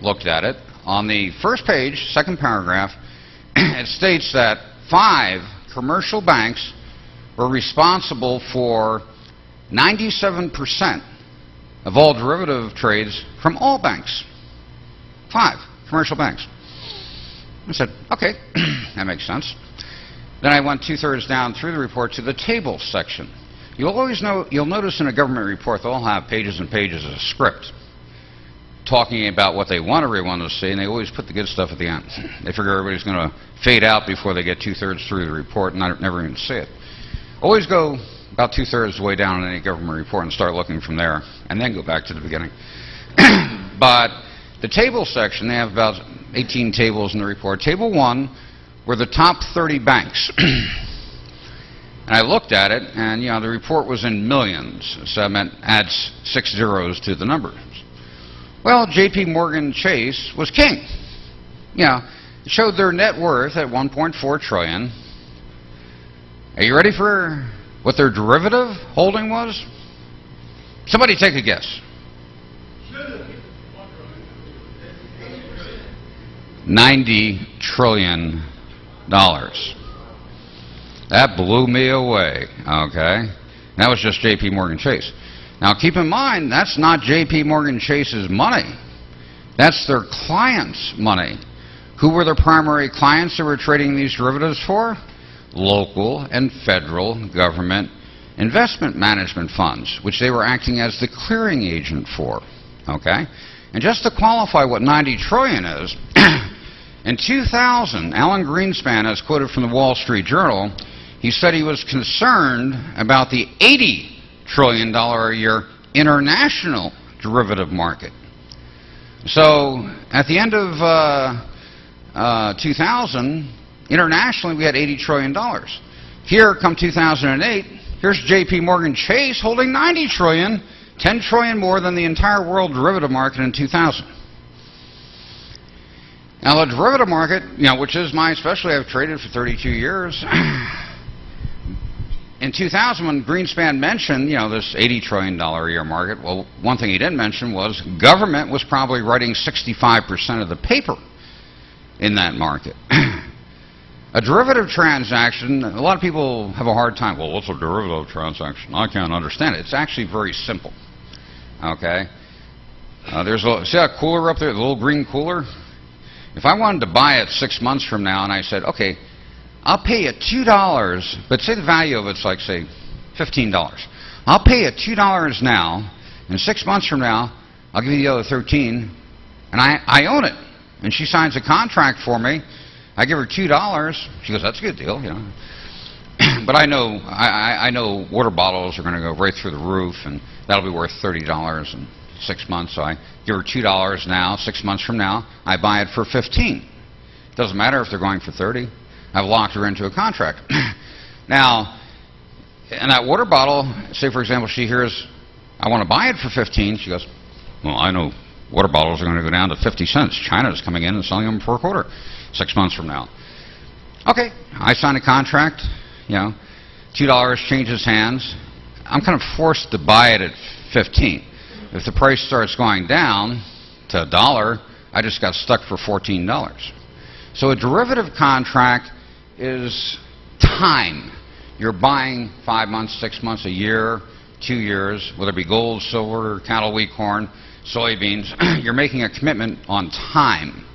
looked at it. On the first page, second paragraph, it states that 5 commercial banks were responsible for 97% of all derivative trades from all banks. 5 commercial banks. I said, okay, that makes sense. Then I went 2/3 down through the report to the table section. You'll notice in a government report they'll have pages and pages of script talking about what they want everyone to see, and they always put the good stuff at the end. They figure everybody's going to fade out before they get 2/3 through the report and never even see it. Always go about 2/3 the way down in any government report and start looking from there, and then go back to the beginning. But the table section, they have about 18 tables in the report. Table 1 were the top 30 banks. And I looked at it, and the report was in millions, so that meant add 6 zeros to the numbers. Well, J.P. Morgan Chase was king. It showed their net worth at $1.4 trillion. Are you ready for what their derivative holding was? Somebody take a guess. $90 trillion. That blew me away, okay? That was just J.P. Morgan Chase. Now keep in mind, that's not J.P. Morgan Chase's money. That's their clients' money. Who were their primary clients that were trading these derivatives for? Local and federal government investment management funds, which they were acting as the clearing agent for, okay? And just to qualify what 90 trillion is, in 2000, Alan Greenspan, as quoted from the Wall Street Journal, he said he was concerned about the $80 trillion a year international derivative market. So at the end of 2000, internationally we had $80 trillion. Here, come 2008, here's J.P. Morgan Chase holding $90 trillion, $10 trillion more than the entire world derivative market in 2000. Now the derivative market, which is my specialty, I've traded for 32 years. In 2000, when Greenspan mentioned, this $80 trillion a year market, well, one thing he didn't mention was government was probably writing 65% of the paper in that market. A derivative transaction, a lot of people have a hard time. Well, what's a derivative transaction? I can't understand it. It's actually very simple. Okay? See that cooler up there, the little green cooler? If I wanted to buy it 6 months from now and I said, okay, I'll pay you $2, but say the value of it's like, say, $15. I'll pay you $2 now, and 6 months from now, I'll give you the other 13, and I own it. And she signs a contract for me. I give her $2. She goes, that's a good deal, But I know water bottles are going to go right through the roof, and that'll be worth $30 in 6 months. So I give her $2 now. 6 months from now, I buy it for $15. Doesn't matter if they're going for $30. I've locked her into a contract. Now, in that water bottle, say for example, she hears, I want to buy it for $15. She goes, well, I know water bottles are going to go down to 50 cents. China's coming in and selling them for $0.25. 6 months from now. Okay, I sign a contract, $2 changes hands. I'm kind of forced to buy it at 15. If the price starts going down to $1, I just got stuck for $14. So a derivative contract is time. You're buying 5 months, 6 months, a year, 2 years, whether it be gold, silver, cattle, wheat, corn, soybeans. You're making a commitment on time.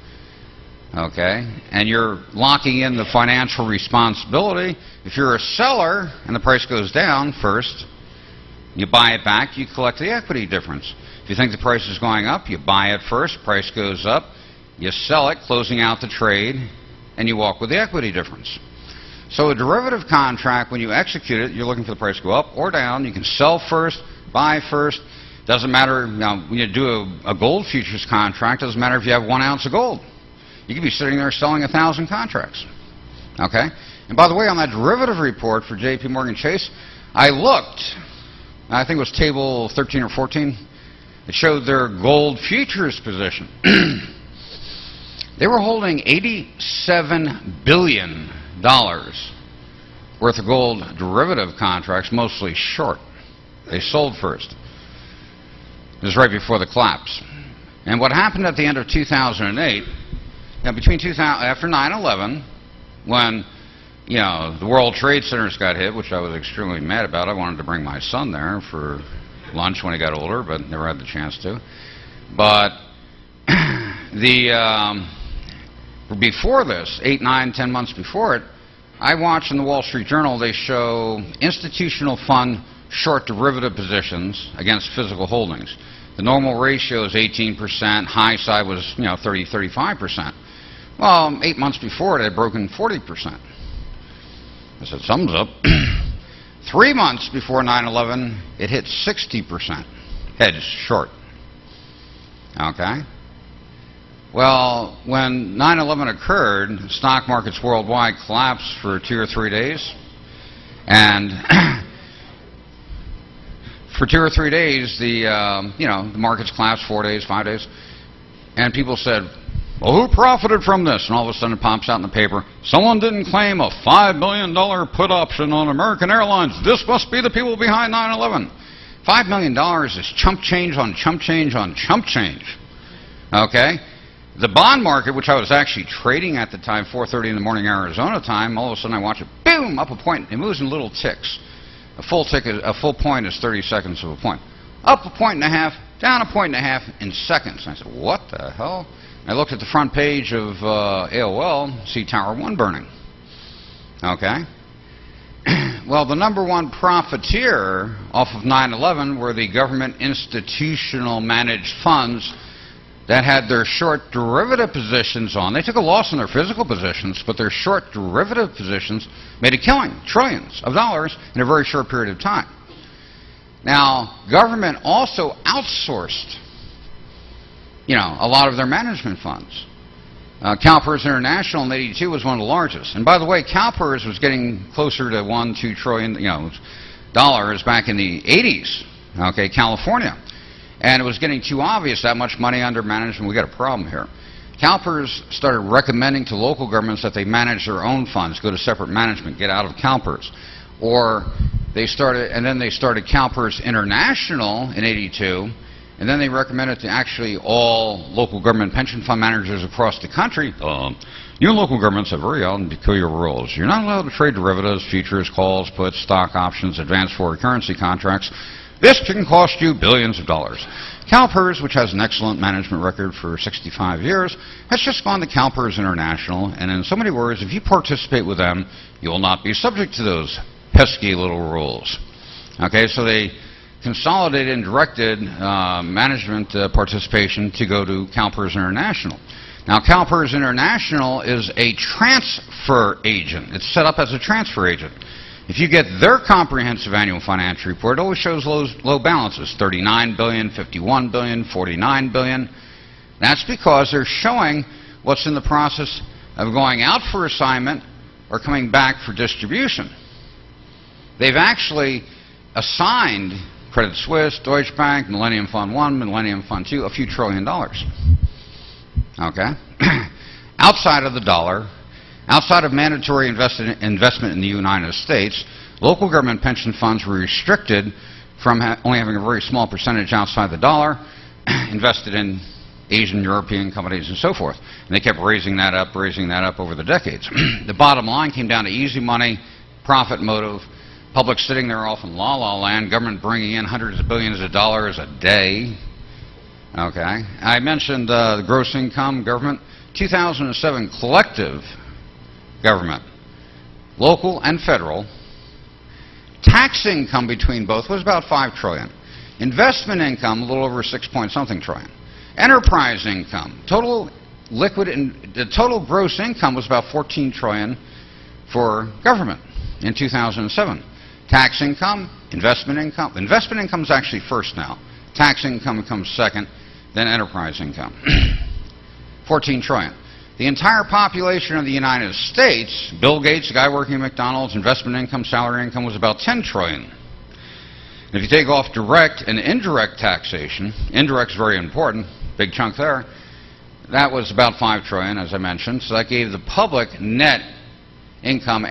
Okay? And you're locking in the financial responsibility. If you're a seller and the price goes down first, you buy it back, you collect the equity difference. If you think the price is going up, you buy it first, price goes up, you sell it, closing out the trade, and you walk with the equity difference. So a derivative contract, when you execute it, you're looking for the price to go up or down. You can sell first, buy first. Doesn't matter, when you do a gold futures contract, doesn't matter if you have 1 ounce of gold. You could be sitting there selling 1,000 contracts. Okay? And by the way, on that derivative report for J.P. Morgan Chase, I looked, I think it was table 13 or 14, it showed their gold futures position. They were holding $87 billion worth of gold derivative contracts, mostly short. They sold first. This was right before the collapse. And what happened at the end of 2008, now after 9/11, when the World Trade Centers got hit, which I was extremely mad about. I wanted to bring my son there for lunch when he got older, but never had the chance to. But before this, 8, 9, 10 months before it, I watched in the Wall Street Journal, they show institutional fund short derivative positions against physical holdings. The normal ratio is 18%, high side was 30, 35%. Well, 8 months before it had broken 40%. I said, something's up. 3 months before 9/11, it hit 60%, hedged short. Okay? Well, when 9/11 occurred, stock markets worldwide collapsed for 2 or 3 days. And for 2 or 3 days, the markets collapsed, 4 days, 5 days. And people said, well, who profited from this? And all of a sudden it pops out in the paper, someone didn't claim a $5 million put option on American Airlines. This must be the people behind 9/11. $5 million is chump change on chump change on chump change. Okay? The bond market, which I was actually trading at the time, 4:30 in the morning Arizona time, all of a sudden I watch it, boom, up a point. It moves in little ticks. A full point is 30 seconds of a point. Up a point and a half, down a point and a half in seconds. And I said, what the hell? I looked at the front page of AOL, see Tower 1 burning. Okay? Well, the number one profiteer off of 9/11 were the government institutional managed funds that had their short derivative positions on. They took a loss on their physical positions, but their short derivative positions made a killing, trillions of dollars in a very short period of time. Now, government also outsourced a lot of their management funds. CalPERS International in '82 was one of the largest. And by the way, CalPERS was getting closer to $1-2 trillion dollars back in the '80s. Okay, California. And it was getting too obvious, that much money under management, we got a problem here. CalPERS started recommending to local governments that they manage their own funds, go to separate management, get out of CalPERS. Or they started CalPERS International in '82, and then they recommended to actually all local government pension fund managers across the country, you local governments have very odd and peculiar rules. You're not allowed to trade derivatives, futures, calls, puts, stock options, advanced foreign currency contracts. This can cost you billions of dollars. CalPERS, which has an excellent management record for 65 years, has just gone to CalPERS International, and in so many words, if you participate with them, you will not be subject to those pesky little rules. Okay, so they consolidated and directed management participation to go to CalPERS International. Now, CalPERS International is a transfer agent. It's set up as a transfer agent. If you get their comprehensive annual financial report, it always shows low balances, $39 billion, $51 billion, $49 billion. That's because they're showing what's in the process of going out for assignment or coming back for distribution. They've actually assigned Credit Suisse, Deutsche Bank, Millennium Fund 1, Millennium Fund 2, a few $1 trillion. Okay? Outside of the dollar, outside of mandatory investment in the United States, local government pension funds were restricted from only having a very small percentage outside the dollar, invested in Asian, European companies, and so forth. And they kept raising that up over the decades. The bottom line came down to easy money, profit motive, public sitting there off in la-la land, government bringing in hundreds of billions of dollars a day. Okay. I mentioned the gross income government. 2007 collective government, local and federal, tax income between both was about $5 trillion. Investment income, a little over 6-point-something trillion. Enterprise income, total the total gross income was about $14 trillion for government in 2007. Tax income, investment income. Investment income is actually first now. Tax income comes second, then enterprise income. 14 trillion. The entire population of the United States, Bill Gates, the guy working at McDonald's, investment income, salary income was about 10 trillion. And if you take off direct and indirect taxation, indirect is very important, big chunk there, that was about 5 trillion, as I mentioned. So that gave the public net income